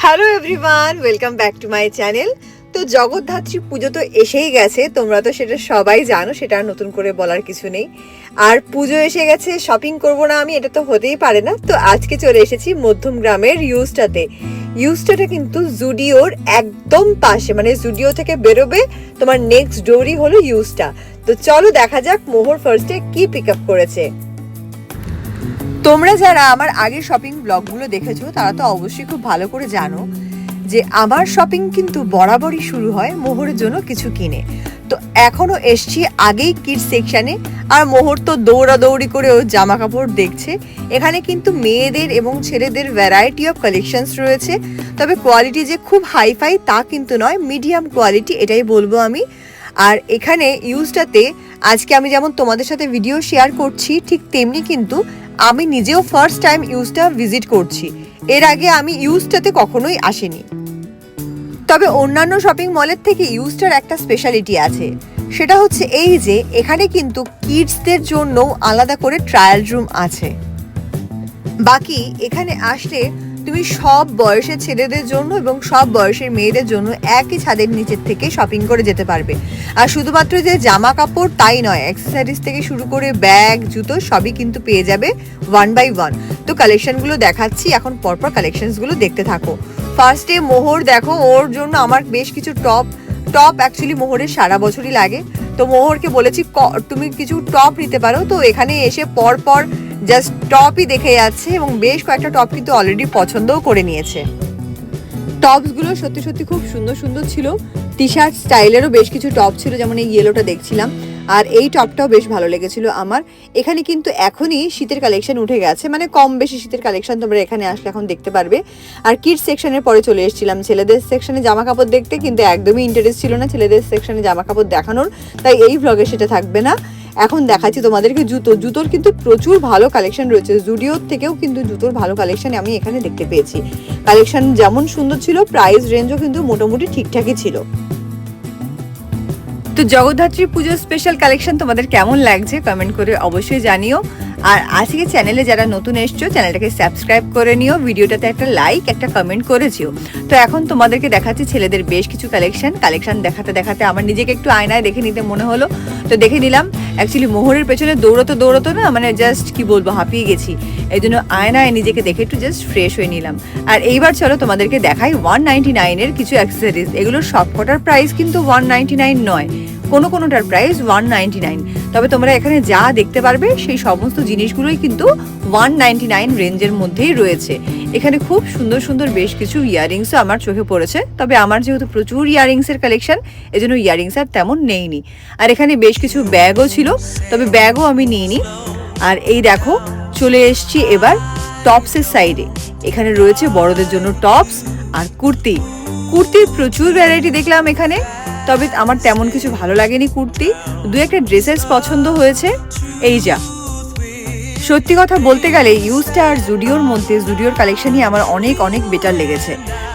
Hello everyone, welcome back to my channel. তো জগদ্ধাত্রী পুজো তো এসেই গেছে, তোমরা তো সেটা সবাই জানো, সেটা আর নতুন করে বলার কিছু নেই। আর পুজো এসে গেছে, শপিং করব না আমি, এটা তো হতেই পারে না। তো আজকে চলে এসেছি মধ্যমগ্রামের ইউস্টাতে। ইউস্টাটা কিন্তু জুডিওর একদম পাশে, মানে জুডিও থেকে বেরোবে তোমার নেক্সট ডোরই হলো ইউস্টা। তো চলো দেখা যাক মোহর ফার্স্টে কি পিক আপ করেছে। তোমরা যারা আমার আগের শপিং ব্লগগুলো দেখেছো তারা তো অবশ্যই খুব ভালো করে জানো যে আমার শপিং কিন্তু বরাবরই শুরু হয় মোহরের জন্য কিছু কিনে। তো এখনো এসছি আগেই কিডস সেকশানে, আর মোহর তো দৌড়াদৌড়ি করে ও জামা কাপড় দেখছে। এখানে কিন্তু মেয়েদের এবং ছেলেদের ভ্যারাইটি অফ কালেকশনস রয়েছে, তবে কোয়ালিটি যে খুব হাইফাই তা কিন্তু নয়, মিডিয়াম কোয়ালিটি এটাই বলবো আমি। আর এখানে ইউজটাতে আজকে আমি যেমন তোমাদের সাথে ভিডিও শেয়ার করছি, ঠিক তেমনি কিন্তু আমি নিজেও ফার্স্ট টাইম ইউজটা ভিজিট করছি। এর আগে আমি ইউজটাতে কখনোই আসিনি। তবে অন্যান্য শপিং মলের থেকে ইউজটার একটা স্পেশালিটি আছে, সেটা হচ্ছে এই যে এখানে কিন্তু কিডসদের জন্য আলাদা করে ট্রায়াল রুম আছে। বাকি এখানে আসলে তুমি সব বয়সের ছেলেদের জন্য এবং সব বয়সের মেয়েদের জন্য একই ছাদের নিচের থেকে শপিং করে যেতে পারবে। আর শুধুমাত্র যে জামা কাপড় তাই নয়, অ্যাক্সেসরিজ থেকে শুরু করে ব্যাগ, জুতো সবই কিন্তু পেয়ে যাবে 1 by 1। তো কালেকশনগুলো দেখাচ্ছি, এখন পরপর কালেকশনসগুলো দেখতে থাকো। ফার্স্টে মোহর দেখো, ওর জন্য আমার বেশ কিছু টপ অ্যাকচুয়ালি মোহরের সারা বছরই লাগে। তো মোহরকে বলেছি তুমি কিছু টপ নিতে পারো। তো এখানে এসে পরপর জাস্ট টপই দেখে যাচ্ছে এবং বেশ কয়েকটা টপ কিন্তু অলরেডি পছন্দও করে নিয়েছে। টপসগুলো সত্যি সত্যি খুব সুন্দর সুন্দর ছিল। টি শার্ট স্টাইলেরও বেশ কিছু টপ ছিল, যেমন এই ইয়েলোটা দেখছিলাম, আর এই টপটাও বেশ ভালো লেগেছিল আমার। এখানে কিন্তু এখনই শীতের কালেকশন উঠে গেছে, মানে কম বেশি শীতের কালেকশন তোমরা এখানে আসলে এখন দেখতে পারবে। আর কিডস সেকশনের পরে চলে এসেছিলাম ছেলেদের সেকশনে জামা কাপড় দেখতে, কিন্তু একদমই ইন্টারেস্ট ছিল না ছেলেদের সেকশনে জামা কাপড় দেখানোর, তাই এই ভ্লগে সেটা থাকবে না। এখন দেখাচ্ছি তোমাদেরকে জুতোর কিন্তু প্রচুর ভালো কালেকশন রয়েছে। জুডিওর থেকেও কিন্তু জুতোর ভালো কালেকশন আমি এখানে দেখতে পেয়েছি। কালেকশন যেমন সুন্দর ছিল, প্রাইস রেঞ্জও কিন্তু মোটামুটি ঠিকঠাকই ছিল। তো জগদ্ধাত্রী পুজোর স্পেশাল কালেকশন তোমাদের কেমন লাগছে কমেন্ট করে অবশ্যই জানিও। আর আজকে চ্যানেলে যারা নতুন এসছো চ্যানেলটাকে সাবস্ক্রাইব করে নিও, ভিডিওটাতে একটা লাইক একটা কমেন্ট করেছিও। তো এখন তোমাদেরকে দেখাচ্ছি ছেলেদের বেশ কিছু কালেকশন দেখাতে দেখাতে আমার নিজেকে একটু আয়নায় দেখে নিতে মনে হলো, তো দেখে নিলাম। অ্যাকচুয়ালি মোহরের পেছনে দৌড়াতো না, মানে জাস্ট কি বলবো, হাঁপিয়ে গেছি। এই জন্য আয়নায় নিজেকে দেখে একটু জাস্ট ফ্রেশ হয়ে নিলাম। আর এইবার চলো তোমাদেরকে দেখাই 199-এর কিছু অ্যাক্সেসরিজ। এগুলোর সবকটার প্রাইস কিন্তু 199 নয়, কোনোটার প্রাইস 199। তবে তোমরা এখানে যা দেখতে পারবে সেই সমস্ত জিনিসগুলোই কিন্তু 199 রেঞ্জের মধ্যেই রয়েছে। এখানে খুব সুন্দর সুন্দর বেশ কিছু ইয়াররিংসও আমার চোখে পড়েছে, তবে আমার যেহেতু প্রচুর ইয়াররিংসের কালেকশন এজন্য ইয়াররিংস আর তেমন নেইনি। আর এখানে বেশ কিছু ব্যাগও ছিল, তবে ব্যাগও আমি নিইনি। আর এই দেখো চলে এসছি এবার টপসের সাইডে। এখানে রয়েছে বড়দের জন্য টপস আর কুর্তির প্রচুর ভ্যারাইটি দেখলাম এখানে, তবে আমার তেমন কিছু ভালো লাগেনি কুর্তি। দু একটা ড্রেসেস পছন্দ হয়েছে। এই যা, সত্যি কথা বলতে গেলে ইউজটা আর জুডিওর মধ্যে জুডিওর কালেকশনই আমার অনেক বেটার লেগেছে,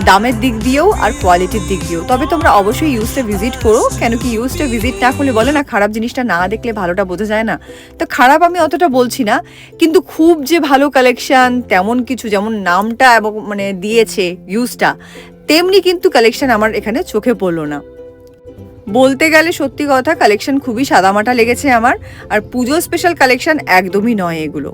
দামের দিক দিয়েও আর কোয়ালিটির দিক দিয়েও। তবে তোমরা অবশ্যই ইউজটা ভিজিট করো, কেন কি ইউজটা ভিজিট না করলে বলে না খারাপ জিনিসটা না দেখলে ভালোটা বোঝা যায় না। তো খারাপ আমি অতটা বলছি না, কিন্তু খুব যে ভালো কালেকশন তেমন কিছু, যেমন নামটা এবং মানে দিয়েছে ইউজটা, তেমনি কিন্তু কালেকশন আমার এখানে চোখে পড়লো না। বলতে গেলে সত্যি কথা কালেকশন খুবই সাদামাটা লেগেছে আমার, আর পুজো স্পেশাল কালেকশন একদমই নয় এগুলো।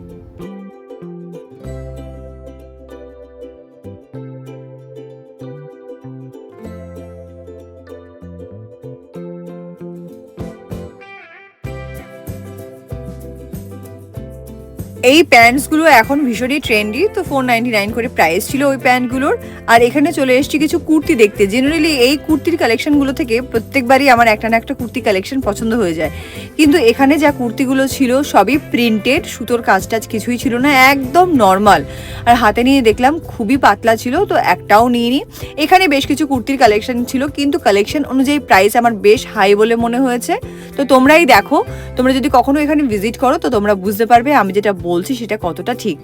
এই প্যান্টসগুলো এখন ভীষণই ট্রেন্ডি, তো 499 করে প্রাইস ছিল ওই প্যান্টগুলোর। আর এখানে চলে এসেছি কিছু কুর্তি দেখতে। জেনারেলি এই কুর্তির কালেকশনগুলো থেকে প্রত্যেকবারই আমার একটা না একটা কুর্তি কালেকশন পছন্দ হয়ে যায়, কিন্তু এখানে যা কুর্তিগুলো ছিল সবই প্রিন্টেড, সুতোর কাজ টাজ কিছুই ছিল না, একদম নর্মাল। আর হাতে নিয়ে দেখলাম খুবই পাতলা ছিল, তো একটাও নিইনি। এখানে বেশ কিছু কুর্তির কালেকশন ছিল, কিন্তু কালেকশন অনুযায়ী প্রাইস আমার বেশ হাই বলে মনে হয়েছে। তো তোমরাই দেখো, তোমরা যদি কখনো এখানে ভিজিট করো তো তোমরা বুঝতে পারবে আমি যেটা বলছি সেটা কতটা ঠিক।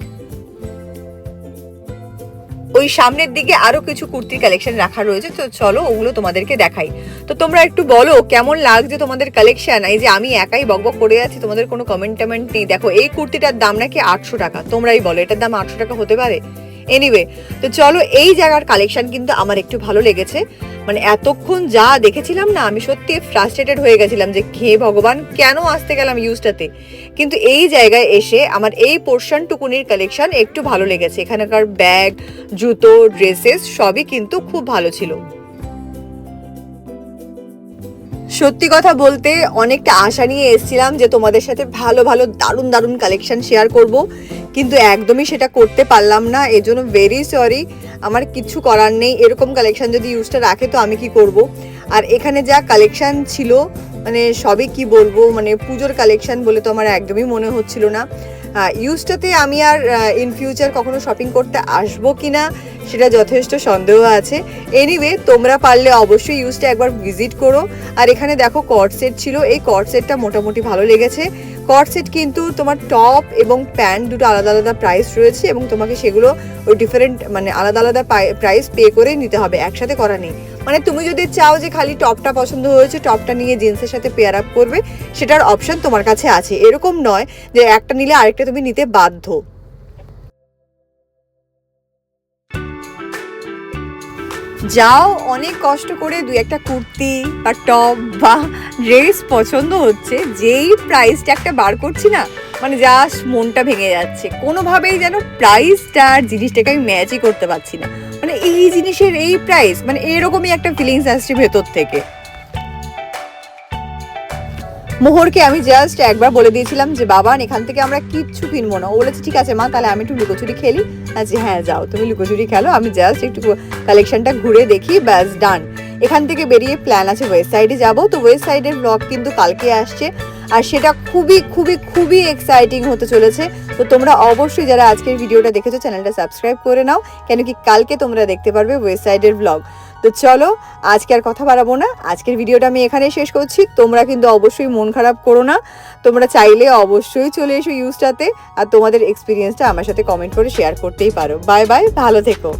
ওই সামনের দিকে আরো কিছু কুর্তির কালেকশন রাখা রয়েছে, তো চলো ওগুলো তোমাদেরকে দেখাই। তো তোমরা একটু বলো কেমন লাগছে তোমাদের কালেকশন। এই যে আমি একাই বকবক করে যাচ্ছি, তোমাদের কোনো কমেন্ট নেই। দেখো এই কুর্তিটার দাম নাকি 800 টাকা, তোমরাই বলো এটার দাম 800 টাকা হতে পারে? এনিওয়ে, তো চলো, এই জায়গার কালেকশন কিন্তু আমার একটু ভালো লেগেছে। মানে এতক্ষণ যা দেখেছিলাম না, আমি সত্যি ফ্রাস্ট্রেটেড হয়ে গেছিলাম যে হে ভগবান, কেন আসতে গেলাম ইউজটাতে। কিন্তু এই জায়গায় এসে আমার এই পোর্শনটুকুনির কালেকশন একটু ভালো লেগেছে। এখানকার ব্যাগ, জুতো, ড্রেসেস সবই কিন্তু খুব ভালো ছিল। সত্যি কথা বলতে অনেকটা আশা নিয়ে এসেছিলাম যে তোমাদের সাথে ভালো ভালো দারুণ দারুণ কালেকশন শেয়ার করব, কিন্তু একদমই সেটা করতে পারলাম না। এজন্য ভেরি সরি, আমার কিছু করার নেই। এরকম কালেকশন যদি ইউজটা রাখে তো আমি কি করব। আর এখানে যা কালেকশন ছিল মানে সবই কি বলবো, মানে পুজোর কালেকশন বলে তো আমার একদমই মনে হচ্ছিল না। ইউজটাতে আমি আর ইন ফিউচার কখনো শপিং করতে আসবো কি না সেটা যথেষ্ট সন্দেহ আছে। এনিওয়ে, তোমরা পারলে অবশ্যই ইউজটা একবার ভিজিট করো। আর এখানে দেখো কর্ড সেট ছিল, এই কর্ড সেটটা মোটামুটি ভালো লেগেছে। কর্ড সেট কিন্তু তোমার টপ এবং প্যান্ট দুটো আলাদা আলাদা প্রাইস রয়েছে এবং তোমাকে সেগুলো ওই ডিফারেন্ট মানে আলাদা আলাদা প্রাইস পে করে নিতে হবে, একসাথে করা নেই। মানে তুমি যদি চাও যে খালি টপটা পছন্দ হয়েছে, টপটা নিয়ে জিন্সের সাথে পেয়ার আপ করবে, সেটার অপশন তোমার কাছে আছে। এরকম নয় যে একটা নিলে আরেকটা তুমি নিতে বাধ্য। যাও অনেক কষ্ট করে দুই একটা কুর্তি বা টপ বা ড্রেস পছন্দ হচ্ছে, যেই প্রাইস ট্যাগটা বার করছি না, মানে জাস্ট মনটা ভেঙে যাচ্ছে। কোনোভাবেই যেন প্রাইসটা আর জিনিসটাকে আমি ম্যাচই করতে পারছি না। মানে এই জিনিসের এই প্রাইস, মানে এরকমই একটা ফিলিংস আসছে ভেতর থেকে। মোহরকে আমি জাস্ট একবার বলে দিয়েছিলাম যে বাবান এখান থেকে আমরা কিচ্ছু কিনবো না। ও বলেছে ঠিক আছে মা, তাহলে আমি একটু লুকোচুরি খেলি। আচ্ছা হ্যাঁ যাও তুমি লুকোচুরি খেলো, আমি জাস্ট একটু কালেকশনটা ঘুরে দেখি, ব্যাস ডান। এখান থেকে বেরিয়ে প্ল্যান আছে ওয়েস্ট সাইডে যাবো। তো ওয়েস্ট সাইডের ব্লগ কিন্তু কালকে আসছে, আর সেটা খুবই খুবই খুবই এক্সাইটিং হতে চলেছে। তো তোমরা অবশ্যই যারা আজকের ভিডিওটা দেখেছো চ্যানেলটা সাবস্ক্রাইব করে নাও, কেন কি কালকে তোমরা দেখতে পারবে ওয়েস্ট সাইডের ব্লগ। তো চলো আজকে আর কথা বাড়াবো না, আজকের ভিডিওটা আমি এখানেই শেষ করছি। তোমরা কিন্তু অবশ্যই মন খারাপ করো না, তোমরা চাইলে অবশ্যই চলে এসো ইউজটাতে, আর তোমাদের এক্সপিরিয়েন্সটা আমার সাথে কমেন্ট করে শেয়ার করতেই পারো। বাই বাই, ভালো থেকো।